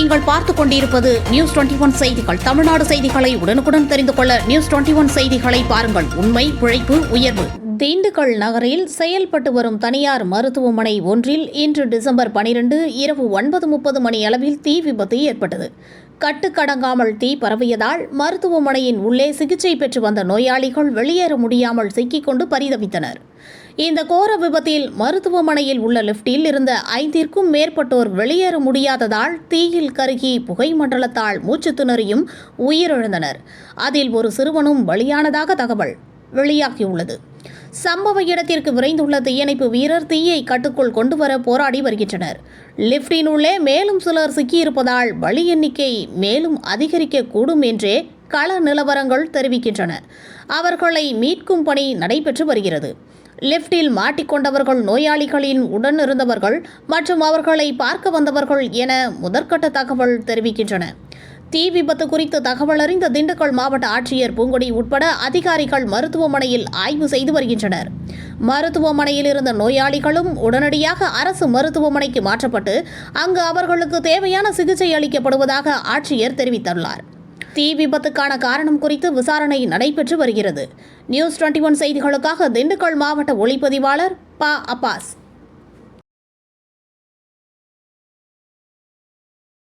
நீங்கள் பார்த்துக் கொண்டிருப்பது நியூஸ் 21 செய்திகள். தமிழ்நாடு செய்திகளை உடனுக்குடன் தெரிந்து கொள்ள நியூஸ் 21 செய்திகளை பாருங்கள். உண்மை, உழைப்பு, உயர்வு. திண்டுக்கல் நகரில் செயல்பட்டு வரும் தனியார் மருத்துவமனை ஒன்றில் இன்று டிசம்பர் 12 இரவு 9:30 மணி அளவில் தீ விபத்து ஏற்பட்டது. கட்டுக்கடங்காமல் தீ பரவியதால் மருத்துவமனையின் உள்ளே சிகிச்சை பெற்று வந்த நோயாளிகள் வெளியேற முடியாமல் சிக்கிக்கொண்டு பரிதவித்தனர். இந்த கோர விபத்தில் மருத்துவமனையில் உள்ள லிப்டில் இருந்த 5ற்கும் மேற்பட்டோர் வெளியேற முடியாததால் தீயில் கருகி புகை மண்டலத்தால் மூச்சு திணறியும் உயிரிழந்தனர். அதில் ஒரு சிறுவனும் பலியானதாக தகவல் வெளியாகியுள்ளது. சம்பவ இடத்திற்கு விரைந்துள்ள தீயணைப்பு வீரர் தீயை கட்டுக்குள் கொண்டுவர போராடி வருகின்றனர். லிப்டின் உள்ளே மேலும் சிலர் சிக்கியிருப்பதால் பலி எண்ணிக்கை மேலும் அதிகரிக்கக்கூடும் என்றே கள நிலவரங்கள் தெரிவிக்கின்றன. அவர்களை மீட்கும் பணி நடைபெற்று வருகிறது. லிப்டில் மாட்டிக்கொண்டவர்கள் நோயாளிகளின் உடன் இருந்தவர்கள் மற்றும் அவர்களை பார்க்க வந்தவர்கள் என முதற்கட்ட தகவல் தெரிவிக்கின்றன. தீ விபத்து குறித்து தகவல் அறிந்த திண்டுக்கல் மாவட்ட ஆட்சியர் பூங்கொடி உட்பட அதிகாரிகள் மருத்துவமனையில் ஆய்வு செய்து வருகின்றனர். மருத்துவமனையில் இருந்த நோயாளிகளும் உடனடியாக அரசு மருத்துவமனைக்கு மாற்றப்பட்டு அங்கு அவர்களுக்கு தேவையான சிகிச்சை அளிக்கப்படுவதாக ஆட்சியர் தெரிவித்துள்ளார். தீ விபத்துக்கான காரணம் குறித்து விசாரணை நடைபெற்று வருகிறது. நியூஸ் 21 செய்திகளுக்காக திண்டுக்கல் மாவட்ட ஒளிப்பதிவாளர் ப. அப்பாஸ்.